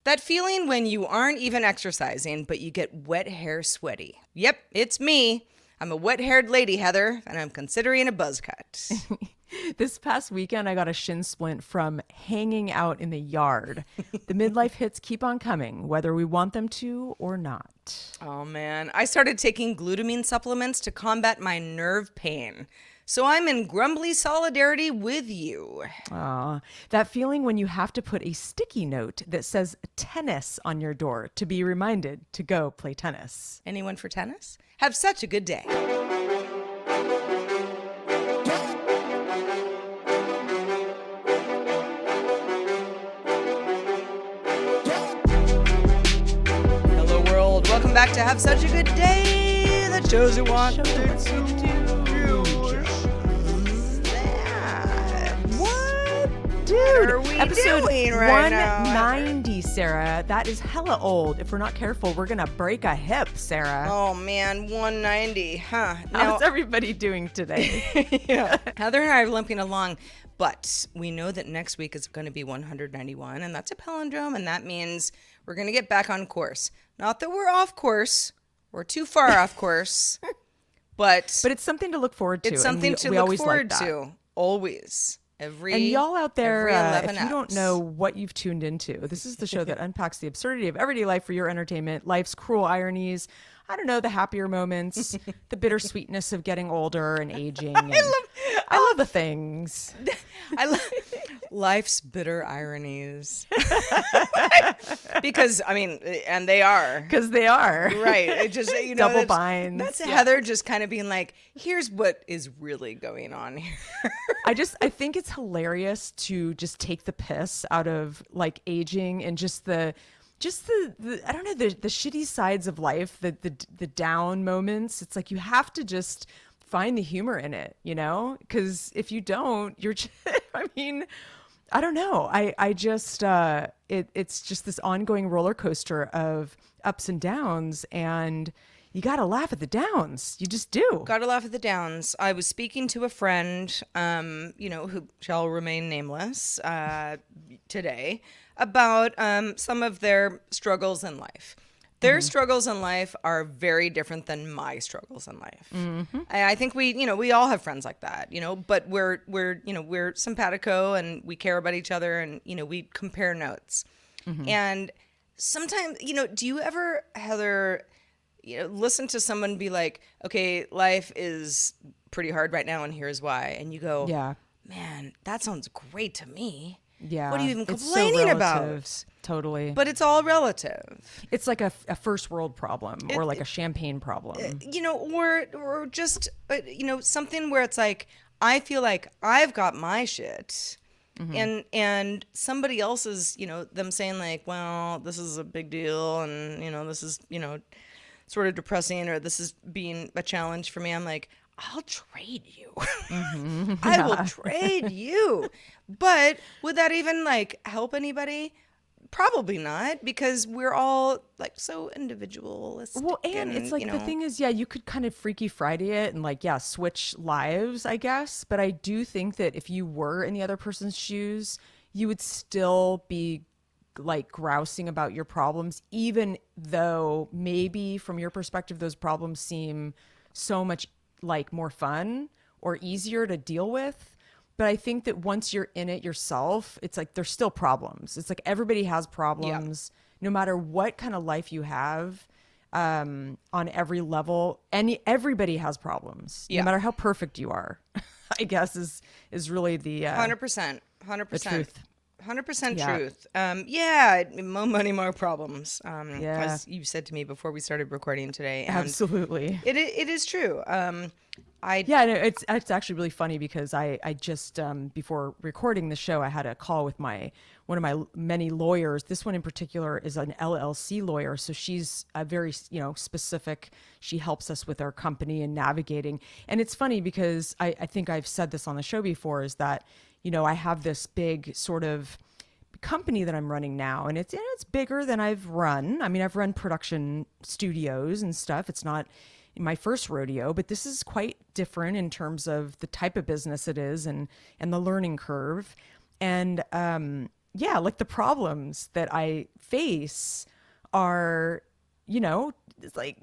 That feeling when you aren't even exercising, but you get wet hair sweaty. Yep, it's me. I'm a wet-haired lady, Heather, and I'm considering a buzz cut. This past weekend, I got a shin splint from hanging out in the yard. The midlife hits keep on coming, whether we want them to or not. Oh man, I started taking glutamine supplements to combat my nerve pain. So I'm in grumbly solidarity with you. Aw, that feeling when you have to put a sticky note that says tennis on your door to be reminded to go play tennis. Anyone for tennis? Have such a good day. Hello world, welcome back to Have Such a Good Day. The shows you want to do. Dude, are we episode doing right now? 190, Sarah. That is hella old. If we're not careful, we're gonna break a hip, Sarah. Oh man, 190, huh? How's everybody doing today? Yeah. Heather and I are limping along, but we know that next week is going to be 191, and that's a palindrome, and that means we're going to get back on course. Not that we're off course, we're too far off course, but But it's something to look forward to. it's and something to we look always forward like that. to, always. And y'all out there, every 11 if you don't apps. know what you've tuned into, this is the show that unpacks the absurdity of everyday life for your entertainment, life's cruel ironies, I don't know, the happier moments, the bittersweetness of getting older and aging. And I love the things. I love life's bitter ironies. Because, I mean, and they are. Because they are. Right. It just, you know, Double binds. That's Heather just kind of being like, here's what is really going on here. I think it's hilarious to just take the piss out of like aging and just the I don't know, the shitty sides of life, the down moments. It's like you have to just find the humor in it, you know? Because if you don't, you're just, I mean, I don't know. I just it's just this ongoing roller coaster of ups and downs, and you got to laugh at the downs. You just do. Gotta laugh at the downs. I was speaking to a friend, who shall remain nameless, today about some of their struggles in life. Their struggles in life are very different than my struggles in life. I think we all have friends like that, but we're simpatico and we care about each other and, we compare notes. And sometimes, do you ever, Heather, listen to someone be like, okay, life is pretty hard right now and here's why. And you go, Yeah. man, that sounds great to me. Yeah. What are you even It's so complaining relative. about? Totally. But it's all relative. It's like a first world problem or like a champagne problem. Or just, something where it's like, I feel like I've got my shit. And somebody else is, them saying like, well, this is a big deal. And, this is, sort of depressing, or this is being a challenge for me. I'm like, I'll trade you. I will trade you. But would that even like help anybody? Probably not, because we're all like so individualistic. Well, and it's like the thing is, you could kind of Freaky Friday it and like, switch lives, I guess. But I do think that if you were in the other person's shoes, you would still be like grousing about your problems, even though maybe from your perspective, those problems seem so much like more fun or easier to deal with. But I think that once you're in it yourself, it's like there's still problems. It's like everybody has problems, no matter what kind of life you have, on every level. Everybody has problems, no matter how perfect you are. I guess is really the 100%, the truth. 100% Yeah. truth. More money, more problems. As you said to me before we started recording today. And Absolutely. It is true. It's actually really funny because I just before recording the show, I had a call with one of my many lawyers. This one in particular is an LLC lawyer, so she's a very specific. She helps us with our company and navigating. And it's funny because I think I've said this on the show before, is that I have this big sort of company that I'm running now, and it's bigger than I've run. I mean, I've run production studios and stuff. It's not my first rodeo, but this is quite different in terms of the type of business it is and the learning curve. And yeah, like the problems that I face are, it's like,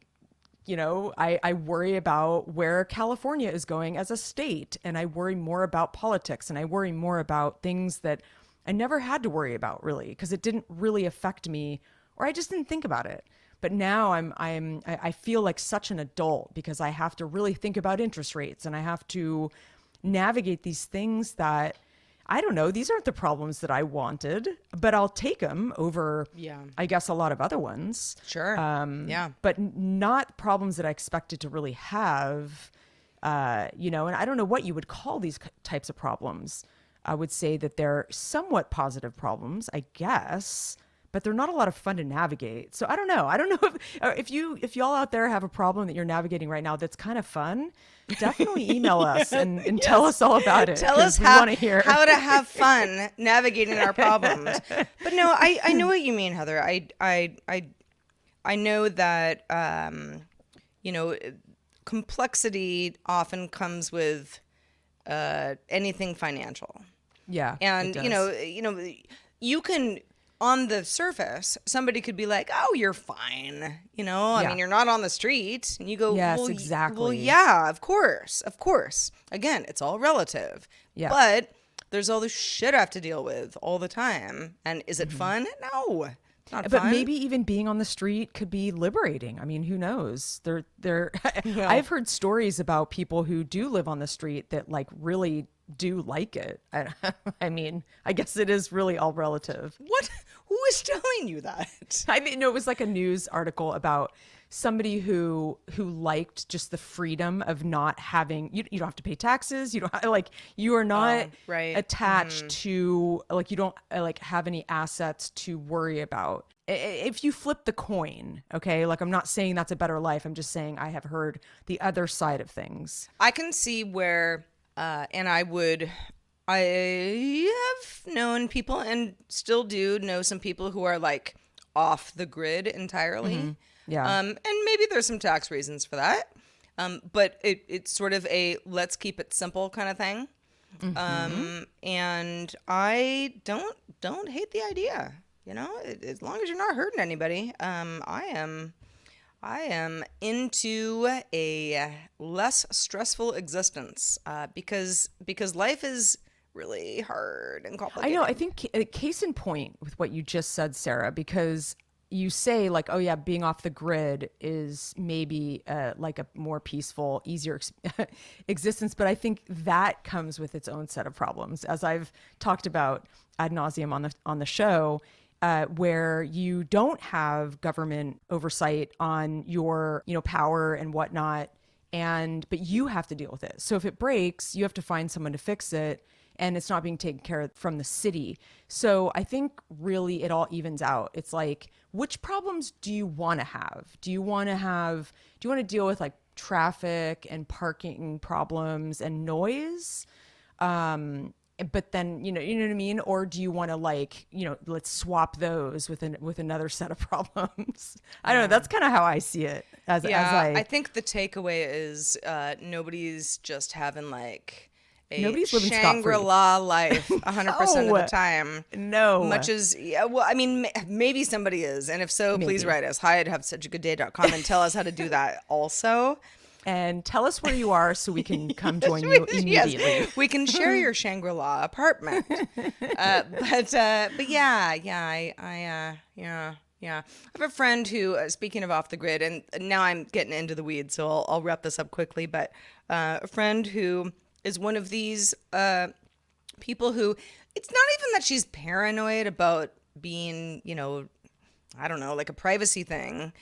I worry about where California is going as a state, and I worry more about politics, and I worry more about things that I never had to worry about really, because it didn't really affect me, or I just didn't think about it. But now I feel like such an adult because I have to really think about interest rates, and I have to navigate these things that I don't know. These aren't the problems that I wanted, but I'll take them over, Yeah. I guess, a lot of other ones. Sure. Yeah. But not problems that I expected to really have, and I don't know what you would call these types of problems. I would say that they're somewhat positive problems, I guess, but they're not a lot of fun to navigate. So I don't know. I don't know if y'all out there have a problem that you're navigating right now that's kind of fun, definitely email us and tell us all about it. Tell us 'cause we how want to hear. how to have fun navigating our problems. But no, I know what you mean, Heather. I know that complexity often comes with anything financial. Yeah, And it does. you can, on the surface, somebody could be like, "Oh, you're fine." I Yeah. mean, you're not on the street, and you go, Yes, well, exactly. Well, yeah, of course, of course. Again, it's all relative. Yeah. But there's all this shit I have to deal with all the time, and is it fun? No, not But fun. maybe even being on the street could be liberating. I mean, who knows? I've heard stories about people who do live on the street that like really do like it. I mean, I guess it is really all relative. What? Who is telling you that? I mean, no, it was like a news article about somebody who liked just the freedom of not having you don't have to pay taxes, you don't like you are not right. attached to like you don't like have any assets to worry about. If you flip the coin, okay, like I'm not saying that's a better life, I'm just saying I have heard the other side of things. I can see where, and I have known people and still do know some people who are like off the grid entirely. Yeah. And maybe there's some tax reasons for that. But it's sort of a let's keep it simple kind of thing. And I don't hate the idea, as long as you're not hurting anybody. I am into a less stressful existence because life is really hard and I complicated. know. I think case in point with what you just said, Sarah, because you say like, oh yeah, being off the grid is maybe like a more peaceful, easier existence. But I think that comes with its own set of problems, as I've talked about ad nauseum on the show. Where you don't have government oversight on your, power and whatnot, but you have to deal with it. So if it breaks, you have to find someone to fix it, and it's not being taken care of from the city. So I think really it all evens out. It's like, which problems do you want to have? Do you want to deal with like traffic and parking problems and noise? But then, you know what I mean? Or do you want to like, let's swap those with another set of problems? I don't know. That's kind of how I see it. I think the takeaway is nobody's just having like a Nobody's living scot-free. Shangri-La life 100% of the time. No. Much as, I mean, maybe somebody is. And if so, please write us. Hi at havesuchagoodday.com and tell us how to do that also. And tell us where you are so we can come join you immediately. Yes, we can share your Shangri-La apartment. But yeah. I have a friend who, speaking of off the grid, and now I'm getting into the weeds, so I'll wrap this up quickly. But a friend who is one of these people who, it's not even that she's paranoid about being, I don't know, like a privacy thing.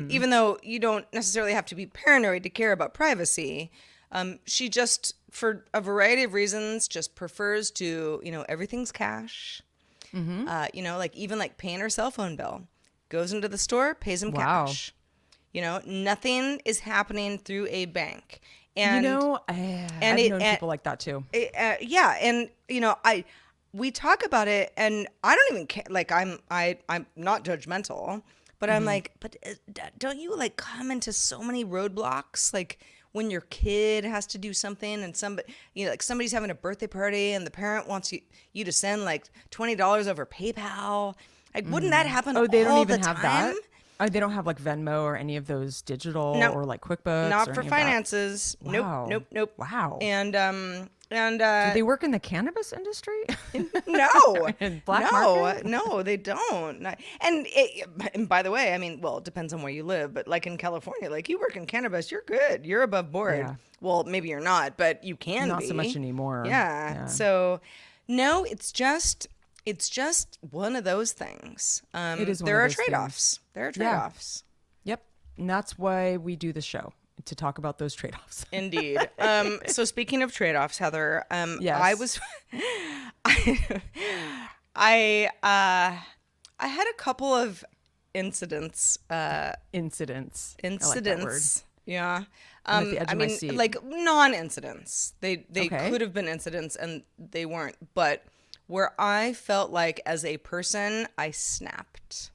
Even though you don't necessarily have to be paranoid to care about privacy, she just, for a variety of reasons, just prefers to, everything's cash. Like even like paying her cell phone bill. Goes into the store, pays him cash. Nothing is happening through a bank. And I've known people like that too. Yeah, and we talk about it, and I don't even care. Like I'm not judgmental. But I'm like, but don't you like come into so many roadblocks? Like when your kid has to do something and somebody, like somebody's having a birthday party and the parent wants you to send like $20 over PayPal. Like, wouldn't that happen Oh, they don't all even the have time? that? Oh, they don't have like Venmo or any of those digital No, or like QuickBooks not or for any of that? finances. Wow. Nope. Wow. And Do they work in the cannabis industry? no, In black no, market? no, they don't. And by the way, I mean, well, it depends on where you live, but like in California, like you work in cannabis, you're good. You're above board. Yeah. Well, maybe you're not, but you can Not be. so much anymore. Yeah. Yeah. So, no, it's just one of those things. It is one there of are those things. trade-offs. There are trade-offs. Yep. And that's why we do the show, to talk about those trade-offs. Indeed. So speaking of trade-offs, Heather, Yes. I was, I had a couple of incidents. Incidents. I like that word. Incidents. Yeah. I'm at the edge I of my mean, seat. like non-incidents. They Okay. could have been incidents and they weren't. But where I felt like as a person, I snapped.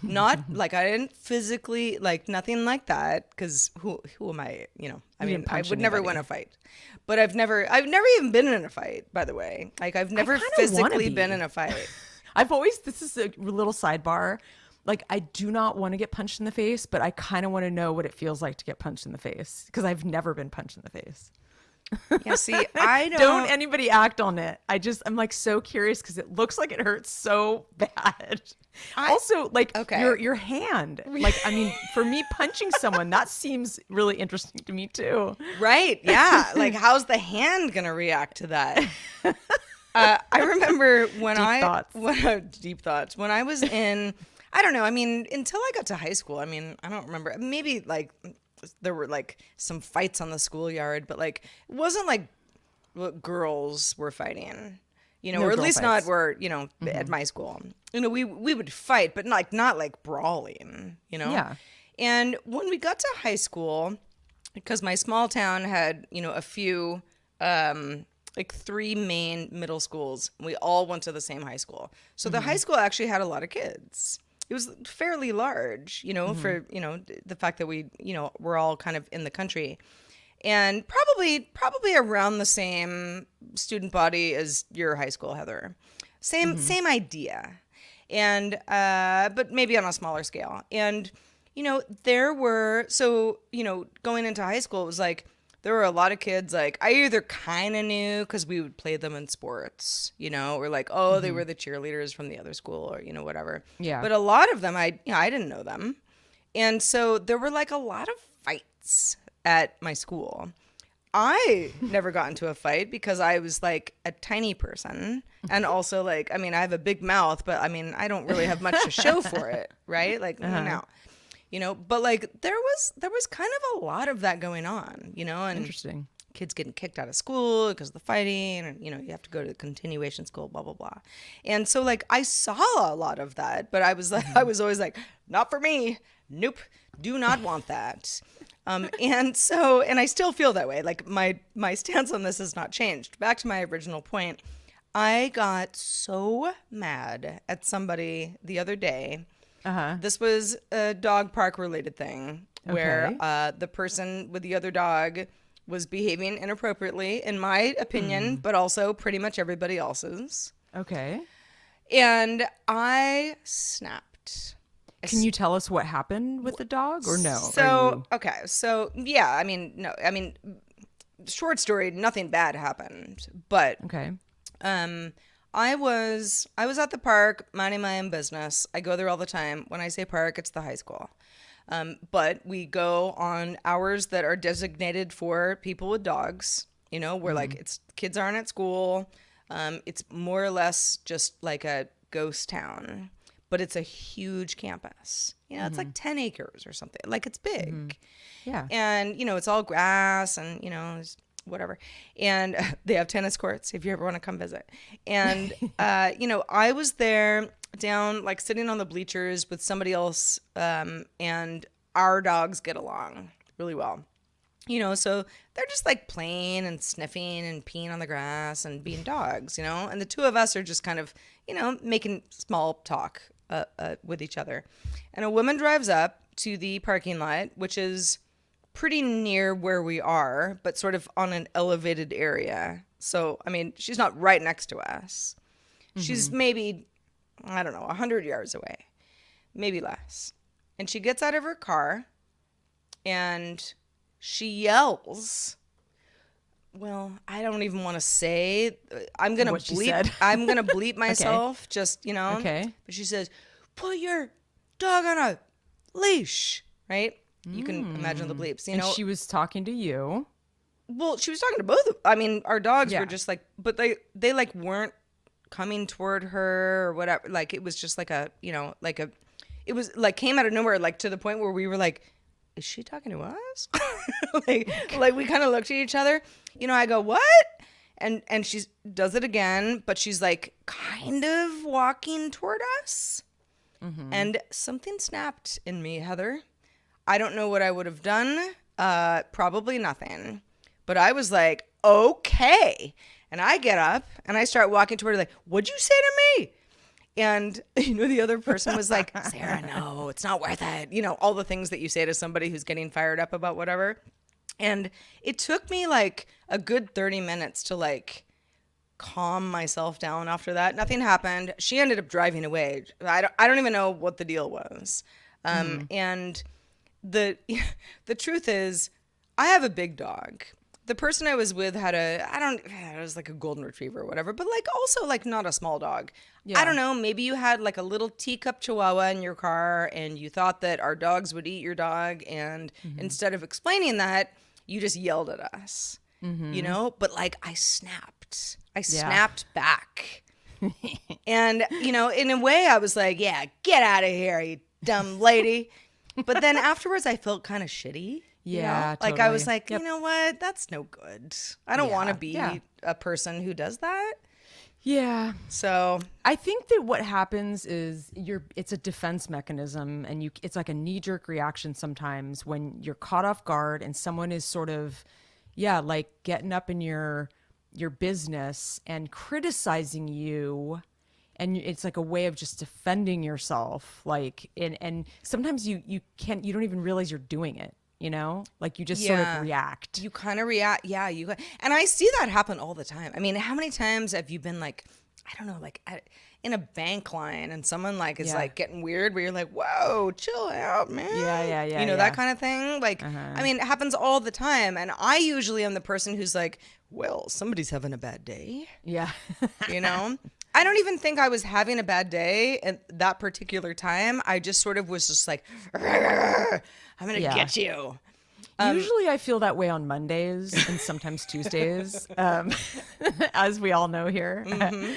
Not like I didn't physically, like nothing like that, because who am I? I You mean, didn't I punch would never anybody. win a fight. But I've never even been in a fight. By the way, like I've never kinda wanna physically be. been in a fight. This is a little sidebar. Like, I do not want to get punched in the face, but I kind of want to know what it feels like to get punched in the face, because I've never been punched in the face. Yeah, see, I Don't anybody act on it. I'm like so curious because it looks like it hurts so bad. Also, like okay. your hand. Like, I mean, for me punching someone, that seems really interesting to me too. Right. Yeah. Like, how's the hand going to react to that? I remember deep thoughts. When I was in, I don't know. I mean, until I got to high school, I mean, I don't remember. Maybe like there were like some fights on the schoolyard, but like it wasn't like what girls were fighting, No or at girl least fights. not where, at my school. We would fight, but not like brawling, Yeah. And when we got to high school, because my small town had, a few, like 3 main middle schools, we all went to the same high school. So the high school actually had a lot of kids. It was fairly large, for, the fact that we're all kind of in the country. And probably around the same student body as your high school, Heather. Same idea. And but maybe on a smaller scale. And there were going into high school, it was like there were a lot of kids like I either kind of knew because we would play them in sports, or like, oh, they were the cheerleaders from the other school or whatever. Yeah. But a lot of them I didn't know them. And so there were like a lot of fights at my school. I never got into a fight because I was like a tiny person. And also like, I mean, I have a big mouth, but I mean, I don't really have much to show for it. Right. Like, no, but like there was kind of a lot of that going on, and Interesting. kids getting kicked out of school because of the fighting, and you have to go to continuation school, blah blah blah. And so like I saw a lot of that, but I was like I was always like, not for me. Nope, do not want that. And I still feel that way. Like my stance on this has not changed. Back to my original point, I got so mad at somebody the other day. This was a dog park related thing where the person with the other dog was behaving inappropriately, in my opinion, but also pretty much everybody else's. Okay. And I snapped. Can you tell us what happened with the dog or no? So, okay. So, yeah, I mean, no, I mean, short story, nothing bad happened, but Okay. I was at the park minding my own business. I go there all the time. When I say park, it's the high school. But we go on hours that are designated for people with dogs, where like it's kids aren't at school. It's more or less just like a ghost town, but it's a huge campus. It's like 10 acres or something. Like it's big. Yeah. And, it's all grass and, it's whatever. And they have tennis courts if you ever want to come visit. And, I was there down, like sitting on the bleachers with somebody else. And our dogs get along really well. So they're just like playing and sniffing and peeing on the grass and being dogs, and the two of us are just kind of, making small talk with each other. And a woman drives up to the parking lot, which is pretty near where we are, but sort of on an elevated area. So, I mean, she's not right next to us. She's maybe, I don't know, 100 yards away, maybe less. And she gets out of her car and she yells. Well, I don't even want to say. I'm gonna What she bleep. said. I'm gonna bleep myself. Just Okay. But she says, "Put your dog on a leash." Right? You can imagine the bleeps. And she was talking to you. Well, she was talking to both. I mean, our dogs Yeah. were just like, but they like weren't coming toward her or whatever. Like it was just like a, like a, it was like came out of nowhere, like to the point where we were like, is she talking to us? like we kind of looked at each other. I go, what? And she does it again, but she's like kind of walking toward us. And something snapped in me, Heather. I don't know what I would have done. Probably nothing. But I was like, okay. And I get up and I start walking toward her like, what'd you say to me? And, the other person was like, Sarah, no, it's not worth it. All the things that you say to somebody who's getting fired up about whatever. And it took me like a good 30 minutes to like calm myself down after that. Nothing happened. She ended up driving away. I don't even know what the deal was. And the truth is, I have a big dog. The person I was with had it was like a golden retriever or whatever, but like also like not a small dog. Yeah. I don't know, maybe you had like a little teacup chihuahua in your car and you thought that our dogs would eat your dog. And instead of explaining that, you just yelled at us, but like I snapped back. And, in a way I was like, yeah, get out of here, you dumb lady. But then afterwards I felt kind of shitty. Yeah, Like I was totally. like, you know what? That's no good. I don't want to be Yeah. a person who does that. Yeah. So I think that what happens is it's a defense mechanism, and it's like a knee-jerk reaction sometimes when you're caught off guard and someone is sort of like getting up in your business and criticizing you, and it's like a way of just defending yourself, like and sometimes you don't even realize you're doing it, like you just sort of react. you kind of react. Yeah, and I see that happen all the time. I mean, how many times have you been like, I don't know, like in a bank line and someone like is like getting weird where you're like, whoa, chill out, man. Yeah, that kind of thing. Like, I mean, it happens all the time. And I usually am the person who's like, well, somebody's having a bad day. Yeah. I don't even think I was having a bad day at that particular time. I just sort of was just like, I'm going to get you. Usually I feel that way on Mondays and sometimes Tuesdays, as we all know here,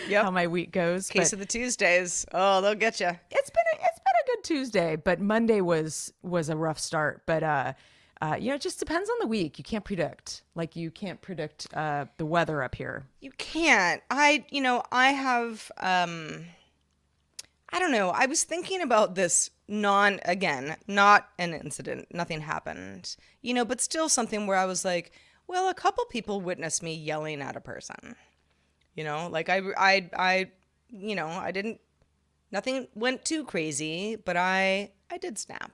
Yep. how my week goes. Case of the Tuesdays. Oh, they'll get you. It's been a good Tuesday, but Monday was a rough start. But it just depends on the week. You can't predict. Like you can't predict the weather up here. You can't. I have, I don't know. I was thinking about this not an incident. Nothing happened, but still something where I was like, well, a couple people witnessed me yelling at a person, like I didn't, nothing went too crazy, but I did snap.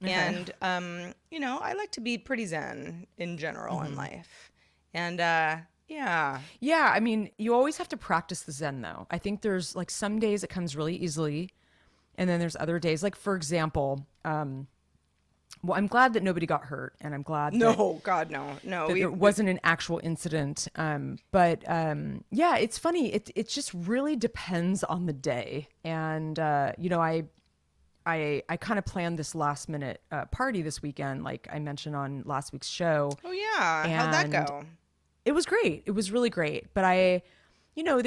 And, I like to be pretty zen in general in life. And, yeah. Yeah, I mean, you always have to practice the Zen, though. I think there's like some days it comes really easily, and then there's other days. Like for example, I'm glad that nobody got hurt, and I'm glad No, God, no. that there wasn't an actual incident. But yeah, it's funny. It just really depends on the day, and I kind of planned this last minute party this weekend, like I mentioned on last week's show. Oh yeah, how'd that And go? It was great. It was really great. But it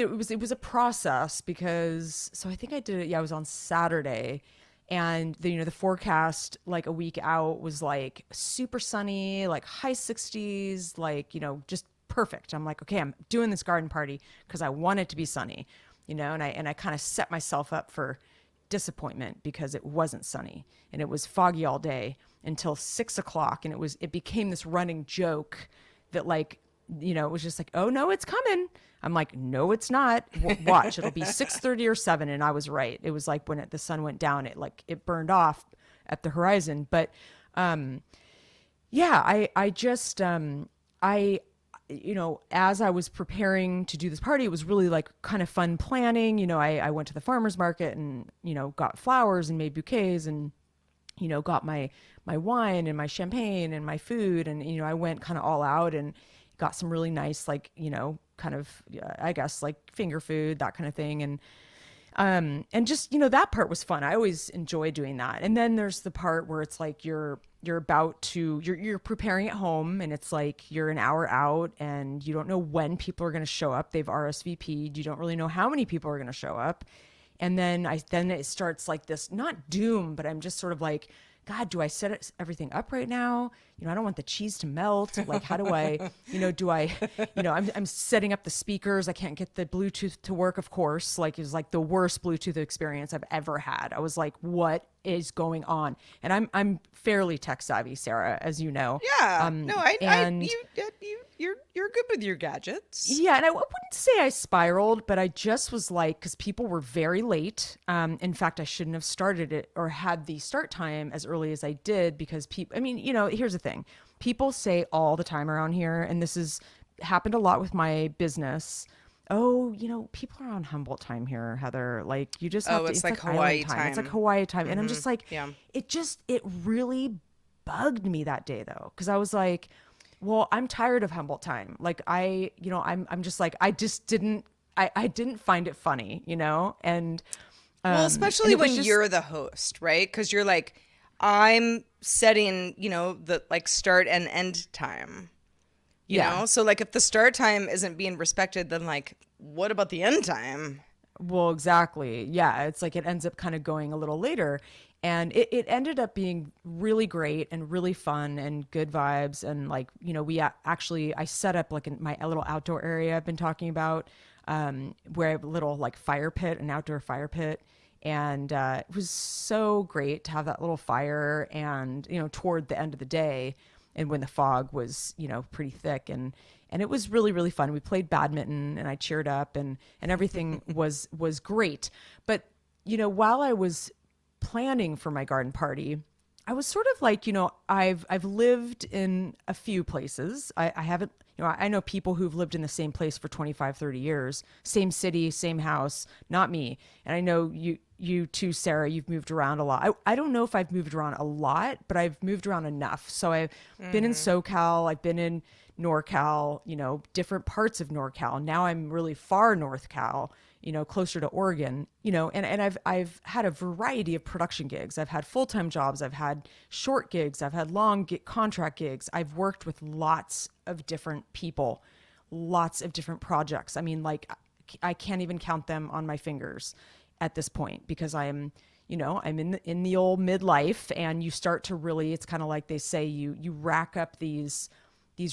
was a process because, so I think I did it. Yeah, I was on Saturday, and the forecast like a week out was like super sunny, like high 60s, like, just perfect. I'm like, okay, I'm doing this garden party because I want it to be sunny, and I kind of set myself up for disappointment because it wasn't sunny and it was foggy all day until 6 o'clock. And it became this running joke that like, it was just like, oh no, it's coming. I'm like, no, it's not. Watch, it'll be 6:30 or 7. And I was right. It was like when the sun went down, it burned off at the horizon. But, Yeah, I just I you know, as I was preparing to do this party, it was really like kind of fun planning. You know, I went to the farmer's market and, you know, got flowers and made bouquets and, you know, got my wine and my champagne and my food, and, you know, I went kind of all out and got some really nice, like, you know, kind of I guess like finger food, that kind of thing. And just, you know, that part was fun. I always enjoy doing that. And then there's the part where it's like you're about to you're preparing at home, and it's like you're an hour out and you don't know when people are going to show up. They've RSVP'd. You don't really know how many people are going to show up. And then it starts like this, not doom, but I'm just sort of like, God, do I everything up right now? You know, I don't want the cheese to melt. Like, how do I, you know, I'm setting up the speakers. I can't get the Bluetooth to work, of course. Like, it was like the worst Bluetooth experience I've ever had. I was like, what is going on? And I'm fairly tech savvy, Sarah, as you know. Yeah. No, And you're good with your gadgets. yeah, and I wouldn't say I spiraled, but I just was like, because people were very late. In fact, I shouldn't have started it or had the start time as early as I did, because people, I mean, you know, here's the thing. People say all the time around here, and this has happened a lot with my business. Oh, you know, people are on Humboldt time here, Heather. Like, you just have Oh, to, it's like island Hawaii time. It's like Hawaii time. And I'm just like, Yeah. it really bugged me that day though. Cause I was like, well, I'm tired of Humboldt time. Like, you know, I'm just like, I didn't find it funny, you know? Well, And especially it was when just, you're the host, right? Because you're like, I'm setting, you know, the like start and end time. You yeah. know? So like if the start time isn't being respected, then like what about the end time? Well, exactly. Yeah. It's like it ends up kind of going a little later. And it ended up being really great and really fun and good vibes. And like, you know, actually, I set up like my little outdoor area I've been talking about, where I have a little like fire pit, an outdoor fire pit. And it was so great to have that little fire, and, you know, toward the end of the day, and when the fog was, you know, pretty thick, and it was really, really fun. We played badminton and I cheered up, and everything was great. But, you know, while I was planning for my garden party, I was sort of like, you know, I've lived in a few places. I haven't, you know, I know people who've lived in the same place for 25, 30 years, same city, same house, not me. And I know you too, Sarah, you've moved around a lot. I don't know if I've moved around a lot, but I've moved around enough. So I've been in SoCal, I've been in NorCal, you know, different parts of NorCal. Now I'm really far North Cal, you know, closer to Oregon, you know, and I've had a variety of production gigs. I've had full-time jobs, I've had short gigs, I've had contract gigs. I've worked with lots of different people, lots of different projects. I mean, like, I can't even count them on my fingers at this point, because I am, you know, I'm in the old midlife, and you start to really, it's kind of like they say, you rack up these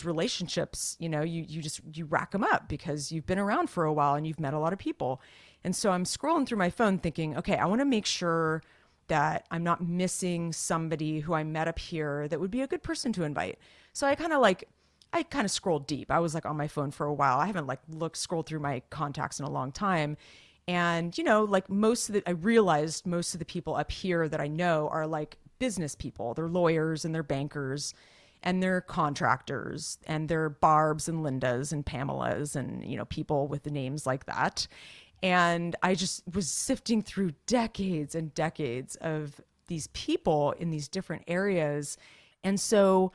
relationships, you know, you rack them up because you've been around for a while and you've met a lot of people. And so I'm scrolling through my phone thinking, okay, I want to make sure that I'm not missing somebody who I met up here that would be a good person to invite. So I kind of scrolled deep. I was like on my phone for a while. I haven't like scrolled through my contacts in a long time. And, you know, like I realized most of the people up here that I know are like business people. They're lawyers and they're bankers, and they're contractors, and they're Barbs and Lindas and Pamelas, and, you know, people with the names like that. And I just was sifting through decades and decades of these people in these different areas. And so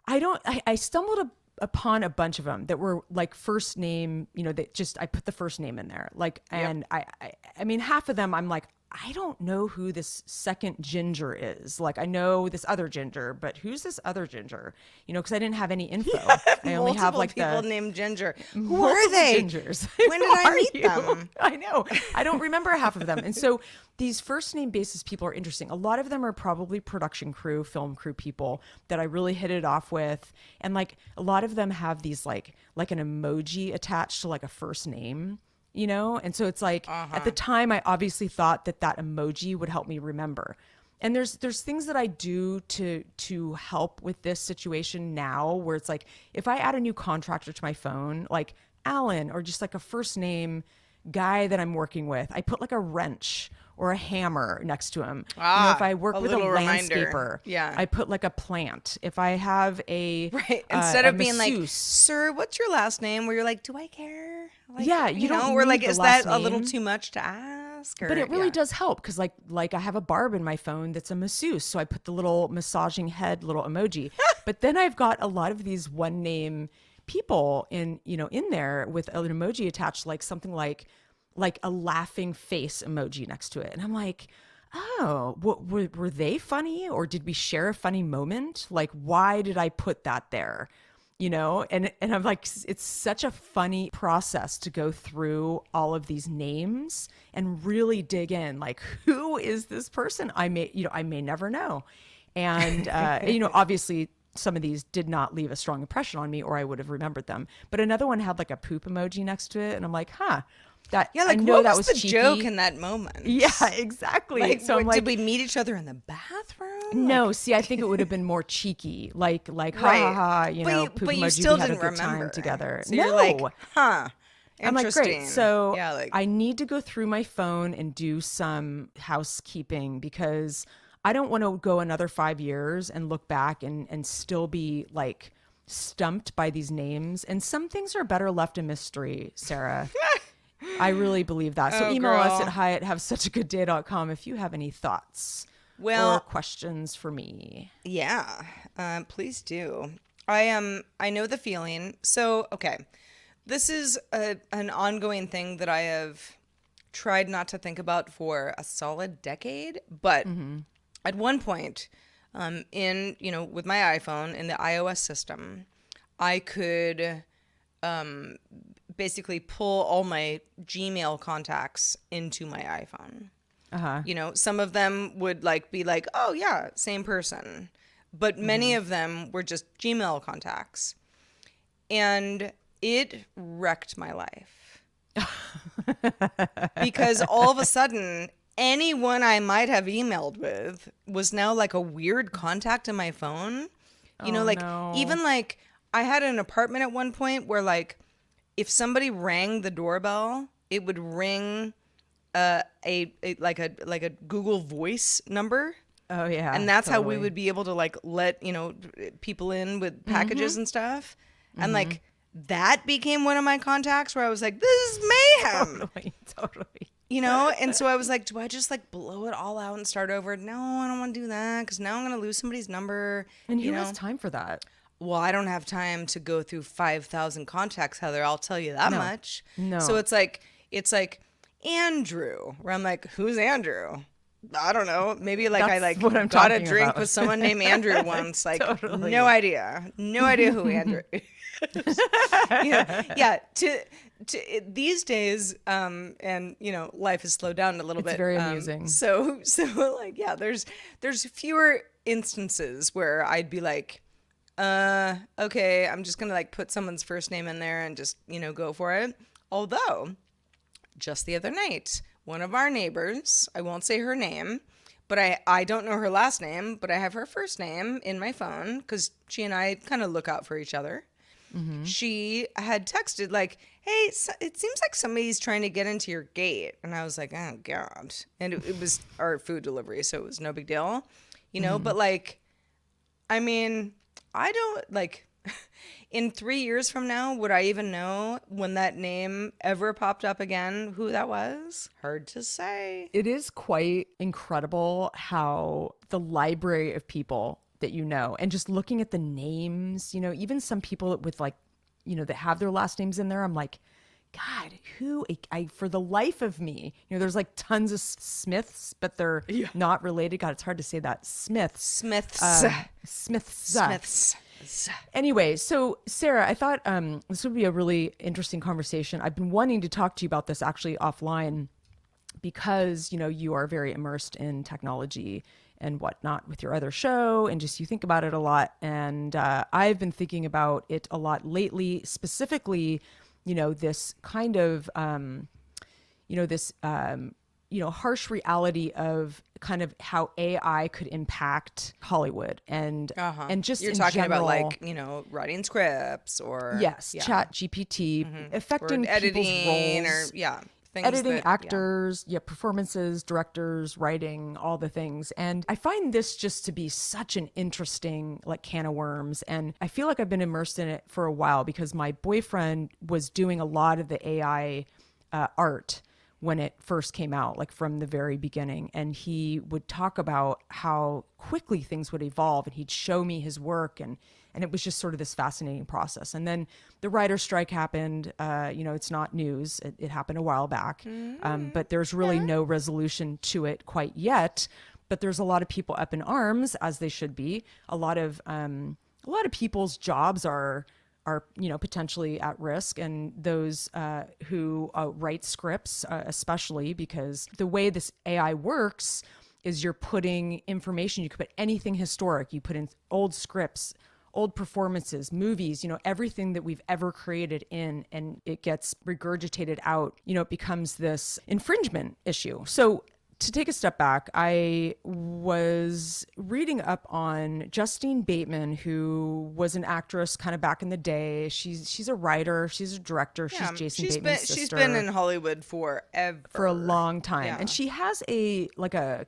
I stumbled upon a bunch of them that were like first name, you know, that just, I put the first name in there. Like, and I mean, half of them I'm like, I don't know who this second Ginger is. Like, I know this other Ginger, but who's this other Ginger? You know, because I didn't have any info. I only have like people named Ginger. Who multiple are they? Gingers. When Who did I are meet you? them? I know. I don't remember half of them. And so these first name basis people are interesting. A lot of them are probably production crew, film crew people that I really hit it off with. And like a lot of them have these like an emoji attached to like a first name, you know? And so it's like at the time I obviously thought that emoji would help me remember. And there's things that I do to help with this situation now, where it's like if I add a new contractor to my phone, like Alan, or just like a first name guy that I'm working with, I put like a wrench or a hammer next to them. If Ah, I work a with a little reminder. landscaper, Yeah. I put like a plant. If I have a Right. Instead a of being like, masseuse, sir, what's your last name? Where you're like, do I care? Like, yeah, you don't or like, need the is that last a little name. too much to ask? Or, But it really yeah. does help because like I have a barb in my phone that's a masseuse, so I put the little massaging head little emoji. But then I've got a lot of these one name people in there with an emoji attached, like something like a laughing face emoji next to it, and I'm like, oh, were they funny, or did we share a funny moment? Like, why did I put that there? And I'm like, it's such a funny process to go through all of these names and really dig in, like, who is this person? I may never know. And obviously some of these did not leave a strong impression on me, or I would have remembered them. But another one had like a poop emoji next to it, and I'm like, that, Yeah, like, I know what that was was the cheeky. joke in that moment? Yeah, exactly. Like, So I'm like, did we meet each other in the bathroom? no, see, I think it would have been more cheeky, like ha ha Right. ha, poop But you emoji, still we had a didn't good time remember. together. So No, you're like, huh. I'm like, Interesting. great. So yeah, like, I need to go through my phone and do some housekeeping because I don't want to go another 5 years and look back and still be like stumped by these names. And some things are better left a mystery, Sarah. I really believe that. So Oh, email us girl. at hi@havesuchagoodday.com if you have any thoughts or Well, questions for me. yeah, please do. I know the feeling. So, okay, this is an ongoing thing that I have tried not to think about for a solid decade. But at one point, with my iPhone in the iOS system, I could basically pull all my Gmail contacts into my iPhone. Some of them would be like, oh yeah, same person. But many of them were just Gmail contacts. And it wrecked my life. Because all of a sudden, anyone I might have emailed with was now like a weird contact in my phone. No. Even like I had an apartment at one point where like if somebody rang the doorbell, it would ring a Google Voice number. Oh yeah. And that's how we totally. would be able to like let, people in with packages and stuff. And like that became one of my contacts where I was like, this is mayhem. Totally. And so I was like, do I just like blow it all out and start over? No, I don't want to do that because now I'm going to lose somebody's number. And who has time for that? Well, I don't have time to go through 5,000 contacts, Heather. I'll tell you that much. No. So it's like Andrew, where I'm like, who's Andrew? I don't know. Maybe like I That's what I'm got a talking drink about. with someone named Andrew once. Like Totally. no idea who Andrew is. Yeah. These days, and life has slowed down a little bit. It's very amusing. So like yeah, there's fewer instances where I'd be like, okay, I'm just gonna like put someone's first name in there and just go for it. Although, just the other night, one of our neighbors, I won't say her name, but I don't know her last name, but I have her first name in my phone because she and I kind of look out for each other. She had texted like, hey, it seems like somebody's trying to get into your gate. And I was like, oh God. And it was our food delivery, so it was no big deal, but like, I mean, I don't like in 3 years from now, would I even know when that name ever popped up again, who that was? Hard to say. It is quite incredible how the library of people that and just looking at the names, even some people with like, that have their last names in there, I'm like, God, who I for the life of me, there's like tons of Smiths, but they're not related. God, it's hard to say that. Smiths. Smiths. Anyway, so Sarah, I thought this would be a really interesting conversation. I've been wanting to talk to you about this actually offline because, you are very immersed in technology and whatnot with your other show, and just you think about it a lot. And I've been thinking about it a lot lately, specifically, this kind of, harsh reality of kind of how AI could impact Hollywood and just You're in talking general, about like, writing scripts or yes, Chat GPT affecting or editing people's roles. or yeah. things editing, that, yeah. actors, yeah, performances, directors, writing, all the things. And I find this just to be such an interesting like can of worms. And I feel like I've been immersed in it for a while because my boyfriend was doing a lot of the AI art when it first came out, like from the very beginning. And he would talk about how quickly things would evolve, and he'd show me his work, and it was just sort of this fascinating process. And then the writer's strike happened. It's not news. It happened a while back, but there's really no resolution to it quite yet. But there's a lot of people up in arms, as they should be. A lot of people's jobs are potentially at risk, and those who write scripts, especially because the way this AI works is you're putting information. You could put anything historic. You put in old scripts, old performances, movies, everything that we've ever created in, and it gets regurgitated out. It becomes this infringement issue. So to take a step back, I was reading up on Justine Bateman, who was an actress kind of back in the day. She's a writer, she's a director, she's Jason Bateman's sister. She's been in Hollywood forever. For a long time. Yeah. And she has a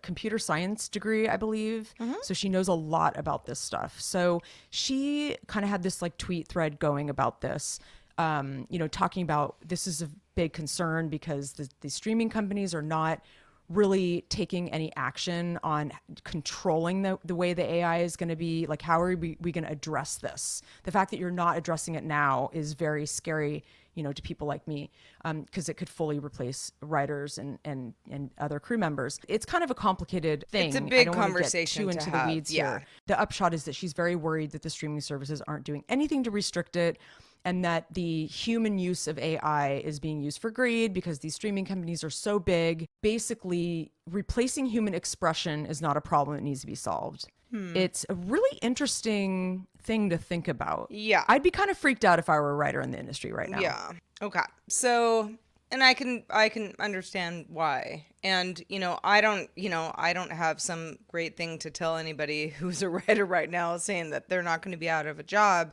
computer science degree, I believe. So she knows a lot about this stuff. So she kind of had this like tweet thread going about this. Talking about this is a big concern because the streaming companies are not really taking any action on controlling the way the AI is going to be. Like, how are we going to address this? The fact that you're not addressing it now is very scary, to people like me, because it could fully replace writers and other crew members. It's kind of a complicated thing. It's a big I don't wanna conversation get to too into have. the weeds Yeah. here. The upshot is that she's very worried that the streaming services aren't doing anything to restrict it, and that the human use of AI is being used for greed because these streaming companies are so big. Basically, replacing human expression is not a problem that needs to be solved. It's a really interesting thing to think about. Yeah. I'd be kind of freaked out if I were a writer in the industry right now. Yeah. Okay. So, and I can understand why. And, I don't have some great thing to tell anybody who's a writer right now saying that they're not going to be out of a job.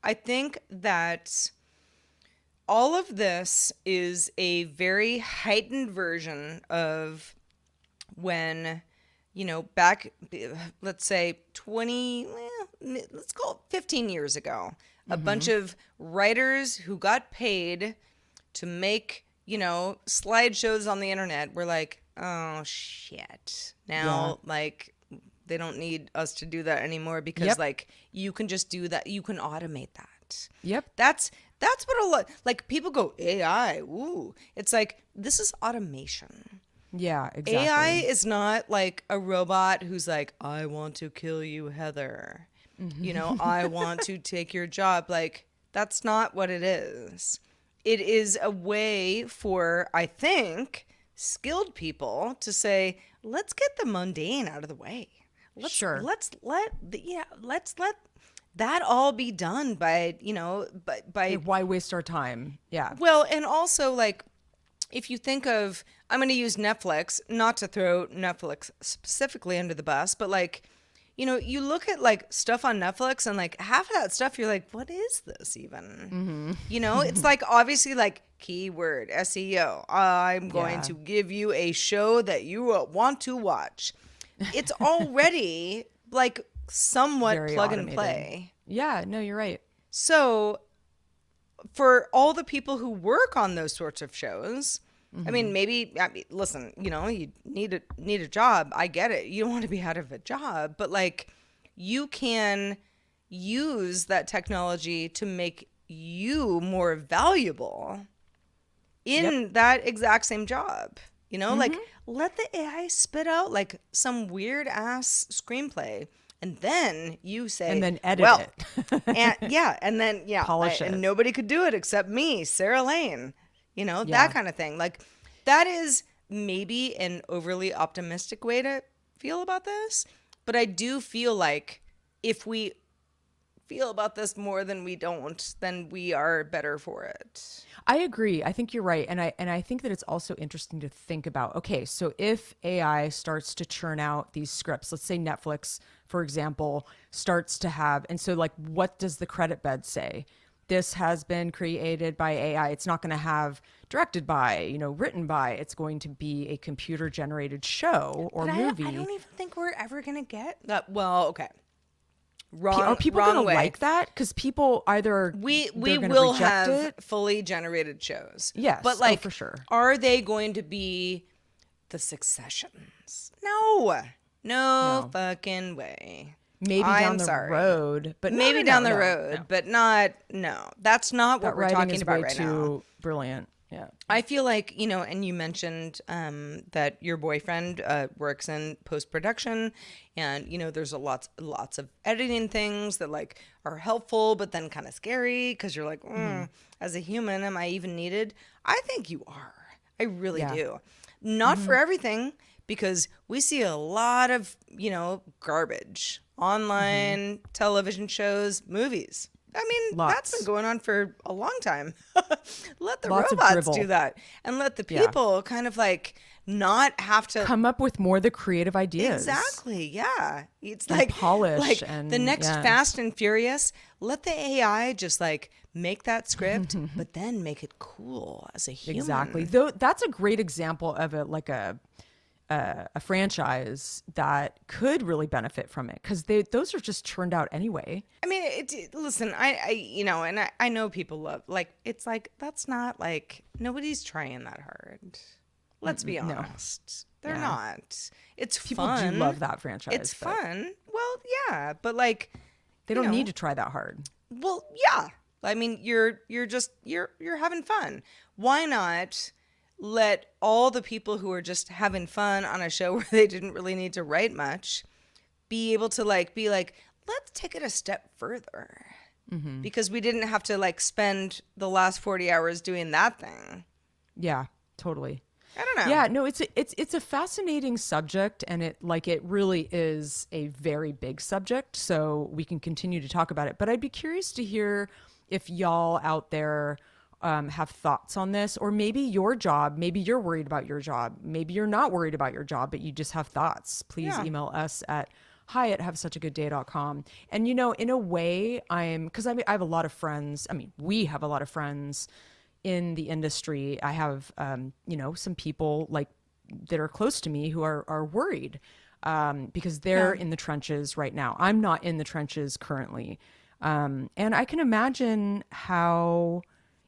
I think that all of this is a very heightened version of when, back, let's say 20, let's call it 15 years ago, a bunch of writers who got paid to make, slideshows on the internet were like, oh, shit. Now, they don't need us to do that anymore because you can just do that. You can automate that. Yep. That's what a lot, like, people go AI. Ooh, it's like, this is automation. Yeah, exactly. AI is not like a robot who's like, I want to kill you, Heather. I want to take your job. Like, that's not what it is. It is a way for, I think, skilled people to say, let's get the mundane out of the way. Let's let that all be done by. Why waste our time? Yeah. Well, and also, like, if you think of, I'm going to use Netflix, not to throw Netflix specifically under the bus, but like, you look at like stuff on Netflix and like half of that stuff, you're like, what is this even? It's like, obviously, like, keyword SEO. I'm going to give you a show that you want to watch. It's already like somewhat Very plug automated. and play. Yeah, no, you're right. So for all the people who work on those sorts of shows, I mean, listen, you need a job. I get it. You don't want to be out of a job, but like, you can use that technology to make you more valuable in that exact same job. Like, let the AI spit out like some weird ass screenplay, and then you say, And then edit it. and then Polish it. and nobody could do it except me, Sarah Lane. That kind of thing. Like, that is maybe an overly optimistic way to feel about this, but I do feel like if we feel about this more than we don't, then we are better for it. I agree. I think you're right. And I think that it's also interesting to think about, okay, so if AI starts to churn out these scripts, let's say Netflix, for example, starts to have, and so like, what does the credit bed say? this has been created by AI. It's not going to have directed by, written by. It's going to be a computer generated show or But movie. I don't even think we're ever gonna get that. Well, okay. Are people wrong going to way. like that? Because people either We they're gonna will reject have it. fully generated shows. Yes. But Oh, like for sure. are they going to be the Successions? No. No fucking way. Maybe I'm down the sorry. road, but Maybe no, down the no, road, no. but not no. That's not what That we're writing talking is about way right too now. brilliant. Yeah. I feel like, and you mentioned that your boyfriend works in post-production and, there's lots of editing things that like are helpful, but then kind of scary because you're like, as a human, am I even needed? I think you are. I really Yeah. do. Not for everything, because we see a lot of, garbage, online television shows, movies. I mean, that's Lots. been going on for a long time. Let the Lots of robots dribble. do that and let the Yeah. people kind of like not have to. Come up with more of the creative ideas. Exactly. Yeah. It's And like polish like and- the next yeah. Fast and Furious. Let the AI just like make that script, but then make it cool as a human. Exactly. Though that's a great example of a franchise that could really benefit from it because those are just churned out anyway. I mean, listen, and I know people love, like, it's like, that's not like, nobody's trying that hard. Let's be honest. They're Yeah. not. It's People fun. do love that franchise. It's but fun. Well, yeah, but like, They don't need to try that hard. well, yeah. I mean, you're having fun. Why not let all the people who are just having fun on a show where they didn't really need to write much be able to be like, let's take it a step further. Because we didn't have to like spend the last 40 hours doing that thing. Yeah, totally. I don't know. Yeah, no, it's a fascinating subject, and it really is a very big subject. So we can continue to talk about it. But I'd be curious to hear if y'all out there have thoughts on this, or maybe your job. Maybe you're worried about your job. Maybe you're not worried about your job, but you just have thoughts. Please email us at hi@havesuchagoodday.com. And in a way, I have a lot of friends. I mean, we have a lot of friends in the industry. I have, some people like that are close to me who are worried because they're in the trenches right now. I'm not in the trenches currently. And I can imagine how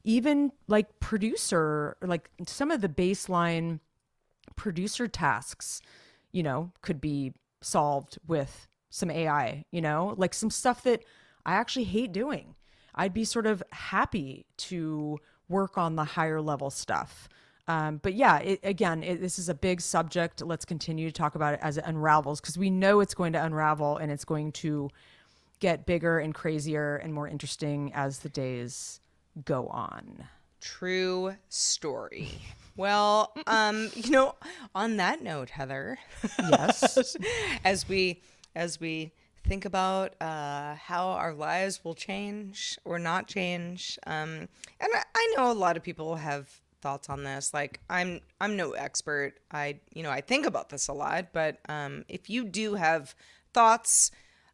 even like producer, like some of the baseline producer tasks, could be solved with some AI, like some stuff that I actually hate doing. I'd be sort of happy to work on the higher level stuff. But yeah, this is a big subject. Let's continue to talk about it as it unravels, because we know it's going to unravel and it's going to get bigger and crazier and more interesting as the days go on. True story. Well, on that note, Heather, Yes. as we think about how our lives will change or not change, and I know a lot of people have thoughts on this. Like, I'm no expert. I think about this a lot, but if you do have thoughts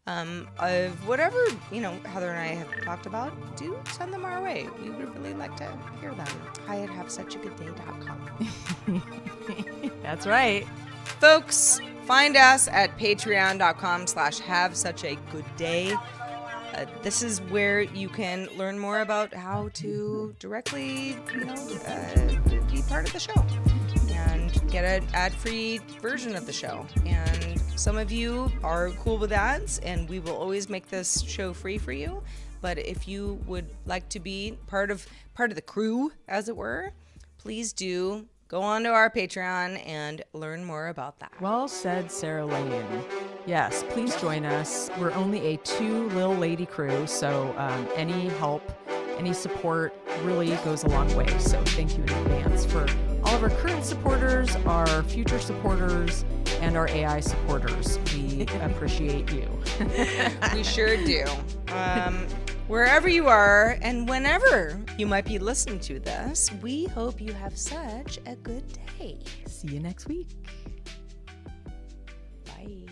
of whatever Heather and I have talked about, do send them our way. We would really like to hear them. hi@havesuchagoodday.com. That's right. Folks, find us at patreon.com/havesuchagoodday. This is where you can learn more about how to directly, be part of the show and get an ad-free version of the show. And some of you are cool with ads, and we will always make this show free for you. But if you would like to be part of the crew, as it were, please do go on to our Patreon and learn more about that. Well said, Sarah Lane. Yes, please join us. We're only a 2 little lady crew, so any help, any support really goes a long way. So thank you in advance for all of our current supporters, our future supporters, and our AI supporters. We appreciate you. We sure do. Wherever you are and whenever you might be listening to this, we hope you have such a good day. See you next week. Bye.